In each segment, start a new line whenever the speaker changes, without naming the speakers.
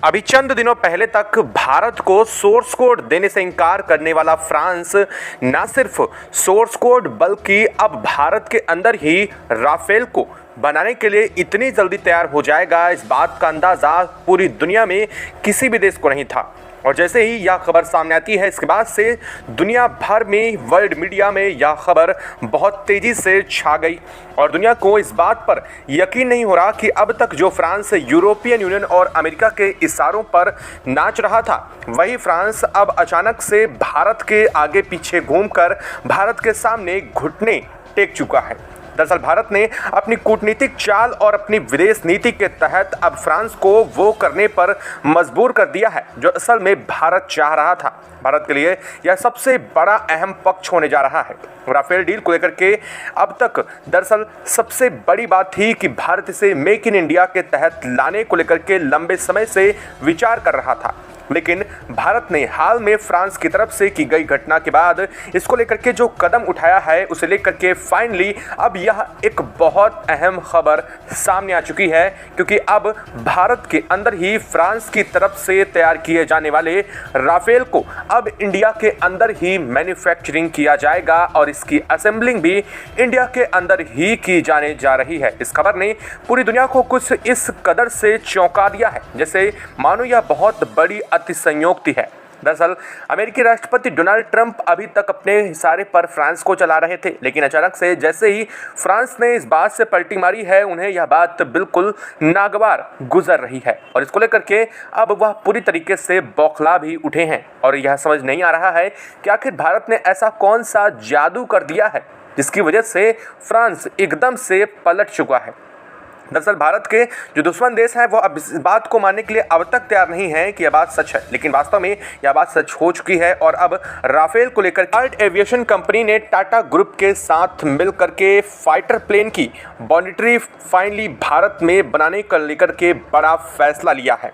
अभी चंद दिनों पहले तक भारत को सोर्स कोड देने से इनकार करने वाला फ्रांस न सिर्फ सोर्स कोड बल्कि अब भारत के अंदर ही राफेल को बनाने के लिए इतनी जल्दी तैयार हो जाएगा, इस बात का अंदाज़ा पूरी दुनिया में किसी भी देश को नहीं था। और जैसे ही यह खबर सामने आती है, इसके बाद से दुनिया भर में वर्ल्ड मीडिया में यह खबर बहुत तेज़ी से छा गई और दुनिया को इस बात पर यकीन नहीं हो रहा कि अब तक जो फ्रांस यूरोपियन यूनियन और अमेरिका के इशारों पर नाच रहा था, वही फ्रांस अब अचानक से भारत के आगे पीछे घूमकर भारत के सामने घुटने टेक चुका है। दरअसल भारत ने अपनी कूटनीतिक चाल और अपनी विदेश नीति के तहत अब फ्रांस को वो करने पर मजबूर कर दिया है जो असल में भारत चाह रहा था। भारत के लिए यह सबसे बड़ा अहम पक्ष होने जा रहा है। राफेल डील को लेकर के अब तक दरअसल सबसे बड़ी बात थी कि भारत इसे मेक इन इंडिया के तहत लाने को लेकर के लंबे समय से विचार कर रहा था, लेकिन भारत ने हाल में फ्रांस की तरफ से की गई घटना के बाद इसको लेकर के जो कदम उठाया है, उसे लेकर के फाइनली अब यह एक बहुत अहम खबर सामने आ चुकी है, क्योंकि अब भारत के अंदर ही फ्रांस की तरफ से तैयार किए जाने वाले राफेल को अब इंडिया के अंदर ही मैन्युफैक्चरिंग किया जाएगा और इसकी असेंबलिंग भी इंडिया के अंदर ही की जाने जा रही है। इस खबर ने पूरी दुनिया को कुछ इस कदर से चौंका दिया है जैसे मानो यह बहुत बड़ी अतिसंयोक्ति है। दरअसल अमेरिकी राष्ट्रपति डोनाल्ड ट्रंप अभी तक अपने इशारे पर फ्रांस को चला रहे थे, लेकिन अचानक से जैसे ही फ्रांस ने इस बात से पलटी मारी है, उन्हें यह बात बिल्कुल नागवार गुजर रही है और इसको लेकर के अब वह पूरी तरीके से बौखला भी उठे हैं और यह समझ नहीं आ रहा है कि आखिर भारत ने ऐसा कौन सा जादू कर दिया है जिसकी वजह से फ्रांस एकदम से पलट चुका है। दरअसल भारत के जो दुश्मन देश हैं वो अब इस बात को मानने के लिए अब तक तैयार नहीं है कि यह बात सच है, लेकिन वास्तव में यह बात सच हो चुकी है और अब राफेल को लेकर आर्ट एविएशन कंपनी ने टाटा ग्रुप के साथ मिलकर के फाइटर प्लेन की बॉन्डिटरी फाइनली भारत में बनाने को लेकर के बड़ा फैसला लिया है।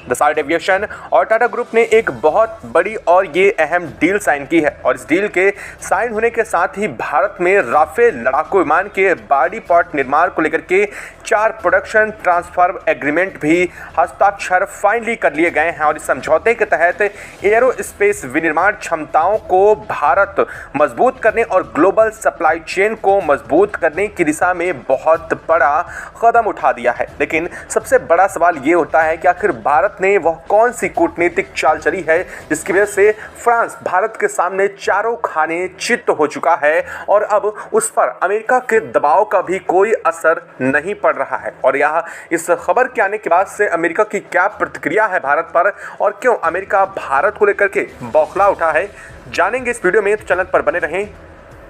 दसाल्ट एविएशन और टाटा ग्रुप ने एक बहुत बड़ी और ये अहम डील साइन की है और इस डील के साइन होने के साथ ही भारत में राफेल लड़ाकू विमान के बॉडी पार्ट निर्माण को लेकर के 4 प्रोडक्शन ट्रांसफर एग्रीमेंट भी हस्ताक्षर फाइनली कर लिए गए हैं और इस समझौते के तहत एरोस्पेस विनिर्माण क्षमताओं को भारत मजबूत करने और ग्लोबल सप्लाई चेन को मजबूत करने की दिशा में बहुत बड़ा कदम उठा दिया है। लेकिन सबसे बड़ा सवाल ये होता है कि आखिर भारत ने वह कौन सी कूटनीतिक चाल चली है जिसकी वजह से फ्रांस भारत के सामने चारों खाने चित्त हो चुका है और अब उस पर अमेरिका के दबाव का भी कोई असर नहीं पड़ रहा है। और यह इस खबर के आने के बाद से अमेरिका की क्या प्रतिक्रिया है भारत पर और क्यों अमेरिका भारत को लेकर के बौखला उठा है, जानेंगे इस वीडियो में। तो चैनल पर बने रहें,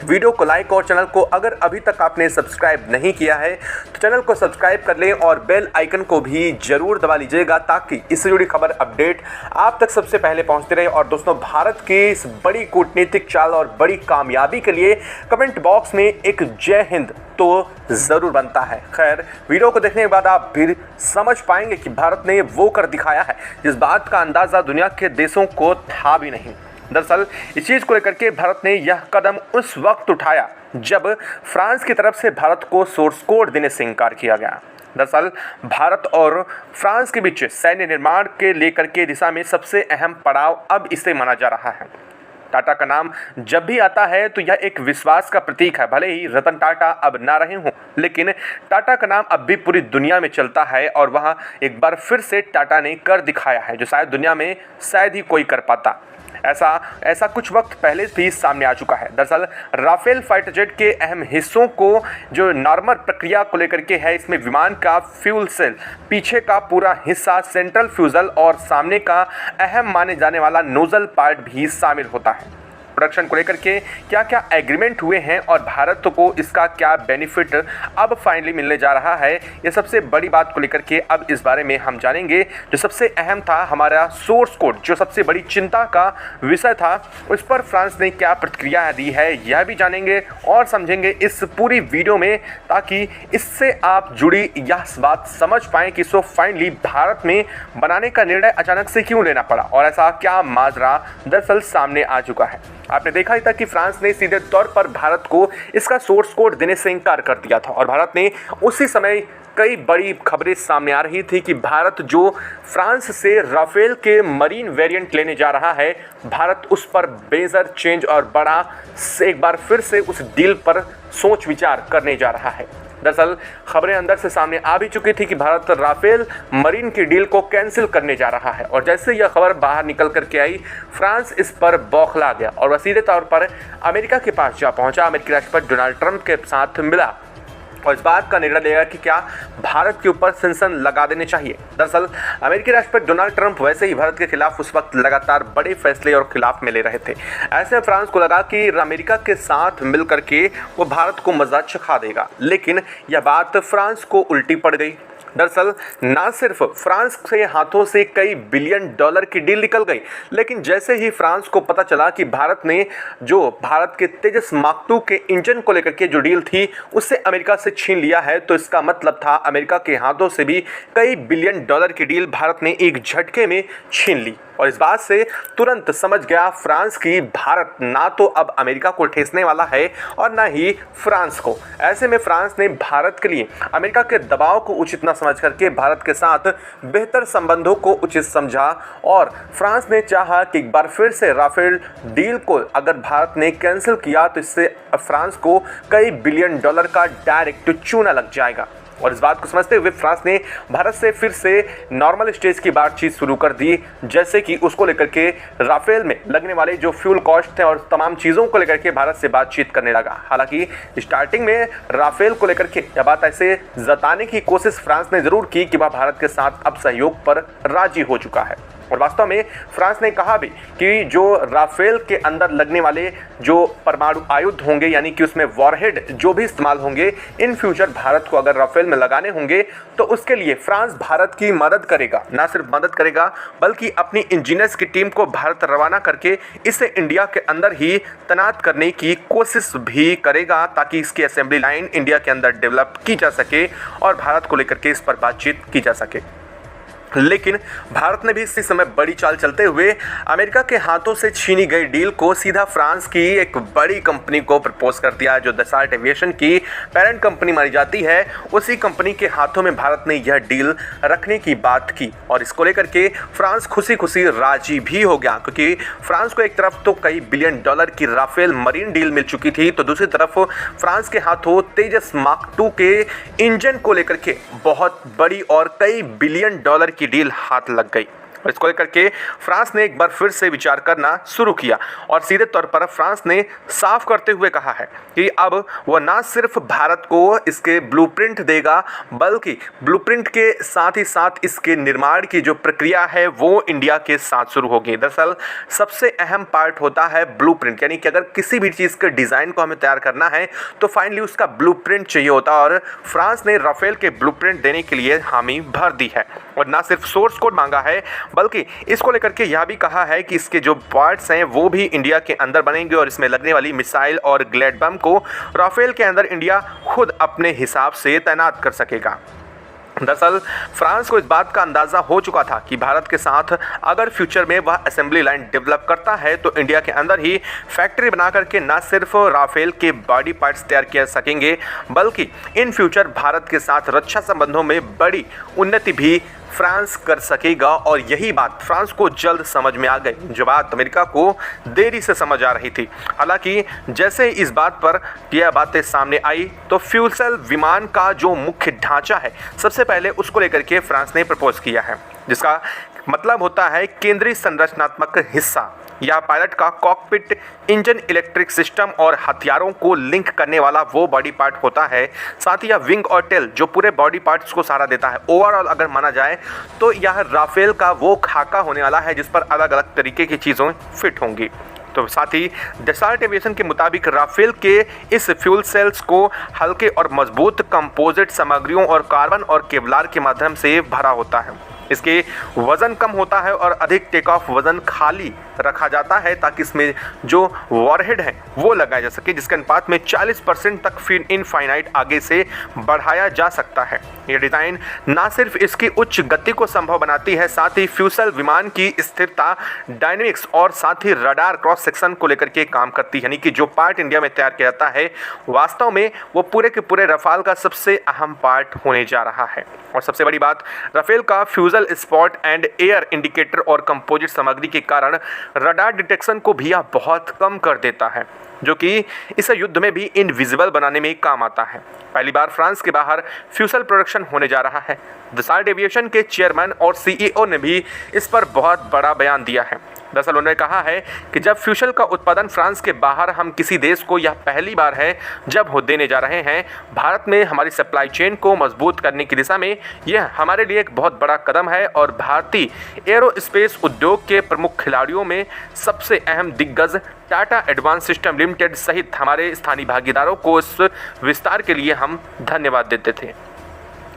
वीडियो को लाइक और चैनल को अगर अभी तक आपने सब्सक्राइब नहीं किया है तो चैनल को सब्सक्राइब कर लें और बेल आइकन को भी जरूर दबा लीजिएगा ताकि इससे जुड़ी खबर अपडेट आप तक सबसे पहले पहुंचती रहे। और दोस्तों, भारत की इस बड़ी कूटनीतिक चाल और बड़ी कामयाबी के लिए कमेंट बॉक्स में एक जय हिंद तो ज़रूर बनता है। खैर, वीडियो को देखने के बाद आप फिर समझ पाएंगे कि भारत ने वो कर दिखाया है जिस बात का अंदाज़ा दुनिया के देशों को था भी नहीं। दरअसल इस चीज़ को लेकर के भारत ने यह कदम उस वक्त उठाया जब फ्रांस की तरफ से भारत को सोर्स कोड देने से इनकार किया गया। दरअसल भारत और फ्रांस के बीच सैन्य निर्माण के लेकर के दिशा में सबसे अहम पड़ाव अब इसे माना जा रहा है। टाटा का नाम जब भी आता है तो यह एक विश्वास का प्रतीक है। भले ही रतन टाटा अब ना रहे हों, लेकिन टाटा का नाम अब भी पूरी दुनिया में चलता है और वहाँ एक बार फिर से टाटा ने कर दिखाया है जो शायद दुनिया में शायद ही कोई कर पाता। ऐसा कुछ वक्त पहले भी सामने आ चुका है। दरअसल राफेल फाइटर जेट के अहम हिस्सों को जो नॉर्मल प्रक्रिया को लेकर के है, इसमें विमान का फ्यूल सेल, पीछे का पूरा हिस्सा, सेंट्रल फ्यूजल और सामने का अहम माने जाने वाला नोजल पार्ट भी शामिल होता है। प्रोडक्शन को लेकर के क्या क्या एग्रीमेंट हुए हैं और भारत को इसका क्या बेनिफिट अब फाइनली मिलने जा रहा है, ये सबसे बड़ी बात को लेकर के अब इस बारे में हम जानेंगे। जो सबसे अहम था हमारा सोर्स कोड, जो सबसे बड़ी चिंता का विषय था, उस पर फ्रांस ने क्या प्रतिक्रिया दी है यह भी जानेंगे और समझेंगे इस पूरी वीडियो में, ताकि इससे आप जुड़ी यह बात समझ पाएँ कि इसको फाइनली भारत में बनाने का निर्णय अचानक से क्यों लेना पड़ा और ऐसा क्या माजरा दरअसल सामने आ चुका है। आपने देखा ही था कि फ्रांस ने सीधे तौर पर भारत को इसका सोर्स कोड देने से इनकार कर दिया था और भारत ने उसी समय कई बड़ी खबरें सामने आ रही थी कि भारत जो फ्रांस से राफेल के मरीन वेरिएंट लेने जा रहा है, भारत उस पर बेजर चेंज और बड़ा एक बार फिर से उस डील पर सोच विचार करने जा रहा है। दरअसल खबरें अंदर से सामने आ भी चुकी थी कि भारत राफेल मरीन की डील को कैंसिल करने जा रहा है और जैसे यह खबर बाहर निकल करके आई, फ्रांस इस पर बौखला गया और वह सीधे तौर पर अमेरिका के पास जा पहुंचा, अमेरिकी राष्ट्रपति डोनाल्ड ट्रंप के साथ मिला और इस बात का निर्णय लेगा कि क्या भारत के ऊपर सैंक्शन लगा देने चाहिए। दरअसल अमेरिकी राष्ट्रपति डोनाल्ड ट्रंप वैसे ही भारत के खिलाफ उस वक्त लगातार बड़े फैसले और खिलाफ में ले रहे थे। ऐसे में फ्रांस को लगा कि अमेरिका के साथ मिलकर के वो भारत को मजा चखा देगा, लेकिन यह बात फ्रांस को उल्टी पड़ गई। दरअसल ना सिर्फ फ्रांस के हाथों से कई बिलियन डॉलर की डील निकल गई, लेकिन जैसे ही फ्रांस को पता चला कि भारत ने जो भारत के तेजस मार्क 2 के इंजन को लेकर के जो डील थी उससे अमेरिका से छीन लिया है, तो इसका मतलब था अमेरिका के हाथों से भी कई बिलियन डॉलर की डील भारत ने एक झटके में छीन ली। और इस बात से तुरंत समझ गया फ्रांस की भारत ना तो अब अमेरिका को ठेसने वाला है और ना ही फ्रांस को। ऐसे में फ्रांस ने भारत के लिए अमेरिका के दबाव को उचित न समझ करके भारत के साथ बेहतर संबंधों को उचित समझा और फ्रांस ने चाहा कि एक बार फिर से राफेल डील को अगर भारत ने कैंसिल किया तो इससे फ्रांस को कई बिलियन डॉलर का डायरेक्ट चूना लग जाएगा। और इस बात को समझते हुए फ्रांस ने भारत से फिर से नॉर्मल स्टेज की बातचीत शुरू कर दी, जैसे कि उसको लेकर के राफेल में लगने वाले जो फ्यूल कॉस्ट थे और तमाम चीज़ों को लेकर के भारत से बातचीत करने लगा। हालांकि स्टार्टिंग में राफेल को लेकर के यह बात ऐसे जताने की कोशिश फ्रांस ने ज़रूर की कि वह भारत के साथ अब सहयोग पर राजी हो चुका है और वास्तव में फ्रांस ने कहा भी कि जो राफेल के अंदर लगने वाले जो परमाणु आयुध होंगे, यानी कि उसमें वॉरहेड जो भी इस्तेमाल होंगे, इन फ्यूचर भारत को अगर राफेल में लगाने होंगे तो उसके लिए फ्रांस भारत की मदद करेगा। ना सिर्फ मदद करेगा बल्कि अपनी इंजीनियर्स की टीम को भारत रवाना करके इसे इंडिया के अंदर ही तैनात करने की कोशिश भी करेगा ताकि इसकी असेंबली लाइन इंडिया के अंदर डेवलप की जा सके और भारत को लेकर के इस पर बातचीत की जा सके। लेकिन भारत ने भी इसी समय बड़ी चाल चलते हुए अमेरिका के हाथों से छीनी गई डील को सीधा फ्रांस की एक बड़ी कंपनी को प्रपोज कर दिया, जो दसाल्ट एविएशन की पेरेंट कंपनी मानी जाती है। उसी कंपनी के हाथों में भारत ने यह डील रखने की बात की और इसको लेकर के फ्रांस खुशी खुशी राजी भी हो गया, क्योंकि फ्रांस को एक तरफ तो कई बिलियन डॉलर की राफेल मरीन डील मिल चुकी थी, तो दूसरी तरफ फ्रांस के हाथों तेजस मार्क 2 के इंजन को लेकर के बहुत बड़ी और कई बिलियन डॉलर की डील हाथ लग गई। और इसको लेकर के फ्रांस ने एक बार फिर से विचार करना शुरू किया और सीधे तौर पर फ्रांस ने साफ करते हुए कहा है कि अब वह ना सिर्फ भारत को इसके ब्लूप्रिंट देगा बल्कि ब्लूप्रिंट के साथ ही साथ इसके निर्माण की जो प्रक्रिया है वो इंडिया के साथ शुरू होगी। दरअसल सबसे अहम पार्ट होता है ब्लूप्रिंट, यानी कि अगर किसी भी चीज़ के डिज़ाइन को हमें तैयार करना है तो फाइनली उसका ब्लूप्रिंट चाहिए होता है और फ्रांस ने राफेल के ब्लूप्रिंट देने के लिए हामी भर दी है और ना सिर्फ सोर्स कोड मांगा है बल्कि इसको लेकर के यह भी कहा है कि इसके जो पार्ट्स हैं वो भी इंडिया के अंदर बनेंगे और इसमें लगने वाली मिसाइल और ग्लेड बम को राफेल के अंदर इंडिया खुद अपने हिसाब से तैनात कर सकेगा। दरअसल फ्रांस को इस बात का अंदाज़ा हो चुका था कि भारत के साथ अगर फ्यूचर में वह असेंबली लाइन डेवलप करता है तो इंडिया के अंदर ही फैक्ट्री बना करके न सिर्फ राफेल के बॉडी पार्ट्स तैयार किया सकेंगे बल्कि इन फ्यूचर भारत के साथ रक्षा संबंधों में बड़ी उन्नति भी फ्रांस कर सकेगा। और यही बात फ्रांस को जल्द समझ में आ गई, जो बात अमेरिका को देरी से समझ आ रही थी। हालांकि जैसे इस बात पर यह बातें सामने आई तो फ्यूल सेल विमान का जो मुख्य ढांचा है सबसे पहले उसको लेकर के फ्रांस ने प्रपोज किया है, जिसका मतलब होता है केंद्रीय संरचनात्मक हिस्सा या पायलट का कॉकपिट, इंजन, इलेक्ट्रिक सिस्टम और हथियारों को लिंक करने वाला वो बॉडी पार्ट होता है। साथ ही यह विंग और टेल जो पूरे बॉडी पार्ट्स को सहारा देता है। ओवरऑल अगर माना जाए तो यह राफेल का वो खाका होने वाला है जिस पर अलग अलग तरीके की चीज़ों फिट होंगी। तो साथ ही दसाल्ट एविएशन के मुताबिक राफेल के इस फ्यूल सेल्स को हल्के और मजबूत कंपोजिट सामग्रियों और कार्बन और केवलार के माध्यम से भरा होता है। इसके वजन कम होता है और अधिक टेक ऑफ वजन खाली रखा जाता है ताकि इसमें जो वॉरहेड है वो लगाया जा सके, जिसके अनुपात में 40% तक फिर इनफाइनाइट आगे से बढ़ाया जा सकता है। यह डिज़ाइन ना सिर्फ इसकी उच्च गति को संभव बनाती है, साथ ही फ्यूसल विमान की स्थिरता, डायनेमिक्स और साथ ही रडार क्रॉस सेक्शन को लेकर के काम करती है। यानी कि जो पार्ट इंडिया में तैयार किया जाता है वास्तव में वो पूरे के पूरे रफाल का सबसे अहम पार्ट होने जा रहा है। और सबसे बड़ी बात, राफेल का फ्यूजल स्पॉट एंड एयर इंडिकेटर और कंपोजिट सामग्री के कारण रडार डिटेक्शन को भी यह बहुत कम कर देता है, जो कि इसे युद्ध में भी इनविजिबल बनाने में काम आता है। पहली बार फ्रांस के बाहर फ्यूसल प्रोडक्शन होने जा रहा है। दसाल्ट एविएशन के चेयरमैन और सीईओ ने भी इस पर बहुत बड़ा बयान दिया है। दरअसल उन्होंने कहा है कि जब फ्यूसल का उत्पादन फ्रांस के बाहर हम किसी देश को यह पहली बार है जब हो देने जा रहे हैं। भारत में हमारी सप्लाई चेन को मजबूत करने की दिशा में यह हमारे लिए एक बहुत बड़ा कदम है और भारतीय एरोस्पेस उद्योग के प्रमुख खिलाड़ियों में सबसे अहम दिग्गज टाटा एडवांस सिस्टम लिमिटेड सहित हमारे स्थानीय भागीदारों को इस विस्तार के लिए हम धन्यवाद देते थे।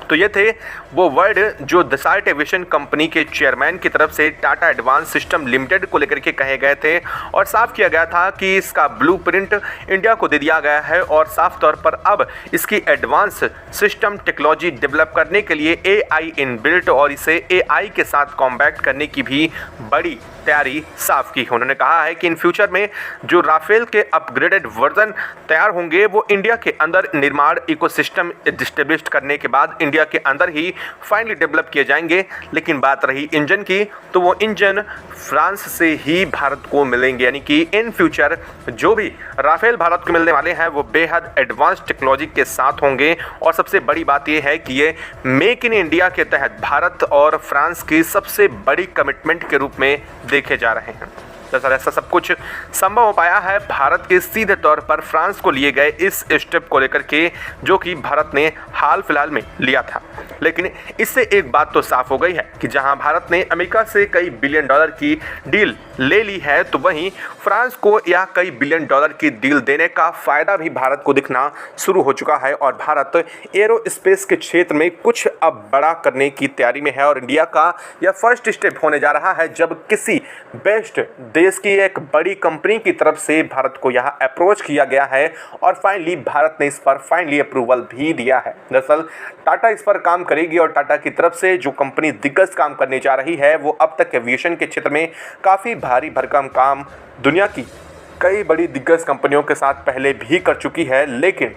तो ये थे वो वर्ड जो दसाल्ट एविएशन कंपनी के चेयरमैन की तरफ से टाटा एडवांस सिस्टम लिमिटेड को लेकर के कहे गए थे और साफ किया गया था कि इसका ब्लूप्रिंट इंडिया को दे दिया गया है और साफ तौर पर अब इसकी एडवांस सिस्टम टेक्नोलॉजी डेवलप करने के लिए एआई इनबिल्ट और इसे एआई के साथ कॉम्बैक्ट करने की भी बड़ी तैयारी साफ की। उन्होंने कहा है कि इन फ्यूचर में जो राफेल के अपग्रेडेड वर्जन तैयार होंगे वो इंडिया के अंदर निर्माण इकोसिस्टम एस्टेब्लिश करने के बाद इंडिया के अंदर ही फाइनली डेवलप किए जाएंगे। लेकिन बात रही इंजन की, तो वो इंजन फ्रांस से ही भारत को मिलेंगे। यानी कि इन फ्यूचर जो भी राफेल भारत को मिलने वाले हैं वो बेहद एडवांस टेक्नोलॉजी के साथ होंगे। और सबसे बड़ी बात यह है कि ये मेक इन इंडिया के तहत भारत और फ्रांस की सबसे बड़ी कमिटमेंट के रूप में देखे जा रहे हैं। दरअसल ऐसा सब कुछ संभव हो पाया है भारत के सीधे तौर पर फ्रांस को लिए गए इस स्टेप को लेकर के, जो कि भारत ने हाल फिलहाल में लिया था। लेकिन इससे एक बात तो साफ हो गई है कि जहां भारत ने अमेरिका से कई बिलियन डॉलर की डील ले ली है, तो वहीं फ्रांस को यह कई बिलियन डॉलर की डील देने का फायदा भी भारत को दिखना शुरू हो चुका है। और भारत एरोस्पेस के क्षेत्र में कुछ अब बड़ा करने की तैयारी में है और इंडिया का यह फर्स्ट स्टेप होने जा रहा है जब किसी बेस्ट देश की एक बड़ी कंपनी की तरफ से भारत को यहाँ अप्रोच किया गया है और फाइनली भारत ने इस पर फाइनली अप्रूवल भी दिया है। दरअसल टाटा इस पर काम करेगी और टाटा की तरफ से जो कंपनी दिग्गज काम करने जा रही है वो अब तक एविएशन के क्षेत्र में काफ़ी भारी भरकम काम दुनिया की कई बड़ी दिग्गज कंपनियों के साथ पहले भी कर चुकी है। लेकिन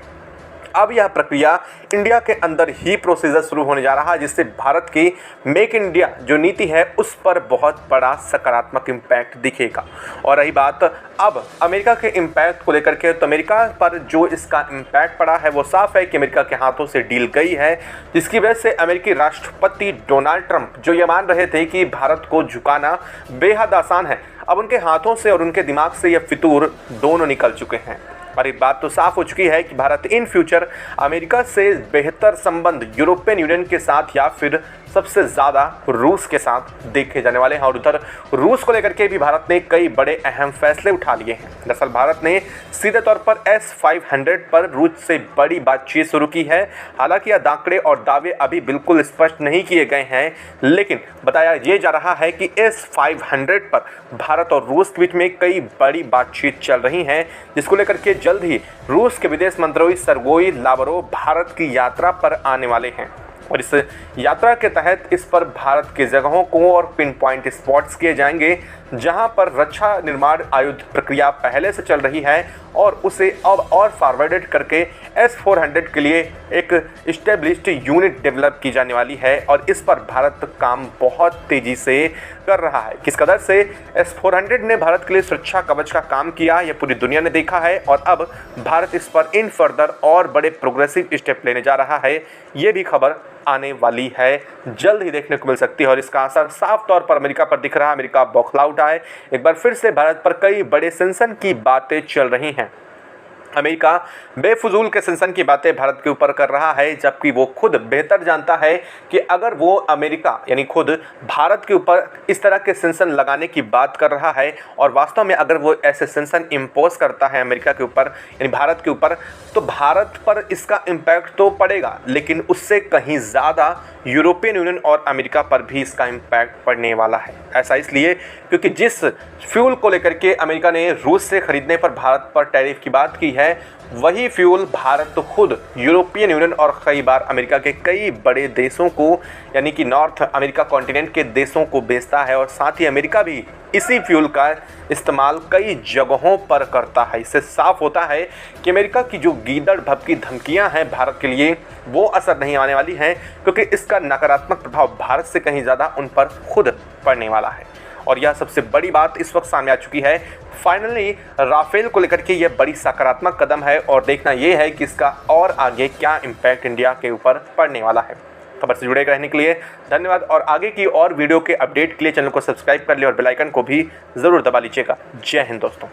अब यह प्रक्रिया इंडिया के अंदर ही प्रोसीजर शुरू होने जा रहा है, जिससे भारत की मेक इन इंडिया जो नीति है उस पर बहुत बड़ा सकारात्मक इम्पैक्ट दिखेगा। और रही बात अब अमेरिका के इम्पैक्ट को लेकर के, तो अमेरिका पर जो इसका इम्पैक्ट पड़ा है वो साफ है कि अमेरिका के हाथों से डील गई है, जिसकी वजह से अमेरिकी राष्ट्रपति डोनाल्ड ट्रंप जो ये मान रहे थे कि भारत को झुकाना बेहद आसान है, अब उनके हाथों से और उनके दिमाग से यह फितूर दोनों निकल चुके हैं। और एक बात तो साफ हो चुकी है कि भारत इन फ्यूचर अमेरिका से बेहतर संबंध यूरोपियन यूनियन के साथ या फिर सबसे ज़्यादा रूस के साथ देखे जाने वाले हैं। और उधर रूस को लेकर के भी भारत ने कई बड़े अहम फैसले उठा लिए हैं। दरअसल भारत ने सीधे तौर पर S-500 पर रूस से बड़ी बातचीत शुरू की है। हालांकि यह आंकड़े और दावे अभी बिल्कुल स्पष्ट नहीं किए गए हैं, लेकिन बताया ये जा रहा है कि S-500 पर भारत और रूस के बीच में कई बड़ी बातचीत चल रही है, जिसको लेकर के जल्द ही रूस के विदेश मंत्री सर्गेई लावरोव भारत की यात्रा पर आने वाले हैं। और इस यात्रा के तहत इस पर भारत की जगहों को और पिन पॉइंट स्पॉट्स किए जाएंगे जहां पर रक्षा निर्माण आयुध प्रक्रिया पहले से चल रही है और उसे अब और फॉरवर्डेड करके S-400 के लिए एक इस्टेब्लिश्ड यूनिट डेवलप की जाने वाली है। और इस पर भारत काम बहुत तेज़ी से कर रहा है। किस कदर से S-400 ने भारत के लिए सुरक्षा कवच का काम किया यह पूरी दुनिया ने देखा है और अब भारत इस पर इन फर्दर और बड़े प्रोग्रेसिव स्टेप लेने जा रहा है। ये भी खबर आने वाली है, जल्द ही देखने को मिल सकती है और इसका असर साफ तौर पर अमेरिका पर दिख रहा है। अमेरिका बौखला उठा है, एक बार फिर से भारत पर कई बड़े सेंसन की बातें चल रही हैं। अमेरिका बेफजूल के सेंसन की बातें भारत के ऊपर कर रहा है, जबकि वो खुद बेहतर जानता है कि अगर वो अमेरिका यानी खुद भारत के ऊपर इस तरह के सेंसन लगाने की बात कर रहा है और वास्तव में अगर वो ऐसे सेंसन इम्पोज करता है अमेरिका के ऊपर यानी भारत के ऊपर, तो भारत पर इसका इम्पैक्ट तो पड़ेगा, लेकिन उससे कहीं ज़्यादा यूरोपियन यूनियन और अमेरिका पर भी इसका इम्पैक्ट पड़ने वाला है। ऐसा इसलिए क्योंकि जिस फ्यूल को लेकर के अमेरिका ने रूस से खरीदने पर भारत पर टैरिफ की बात की है, वही फ्यूल भारत तो खुद यूरोपियन यूनियन और कई बार अमेरिका के कई बड़े देशों को यानी कि नॉर्थ अमेरिका कॉन्टिनेंट के देशों को बेचता है और साथ ही अमेरिका भी इसी फ्यूल का इस्तेमाल कई जगहों पर करता है। इससे साफ होता है कि अमेरिका की जो गीदड़ भभकी धमकियां हैं भारत के लिए वो असर नहीं आने वाली हैं, क्योंकि इसका नकारात्मक प्रभाव भारत से कहीं ज़्यादा उन पर खुद पड़ने वाला है। और यह सबसे बड़ी बात इस वक्त सामने आ चुकी है। फाइनली राफेल को लेकर के यह बड़ी सकारात्मक कदम है और देखना यह है कि इसका और आगे क्या इम्पैक्ट इंडिया के ऊपर पड़ने वाला है। खबर से जुड़े रहने के लिए धन्यवाद और आगे की और वीडियो के अपडेट के लिए चैनल को सब्सक्राइब कर लिया और बेल आइकन को भी ज़रूर दबा लीजिएगा। जय हिंद दोस्तों।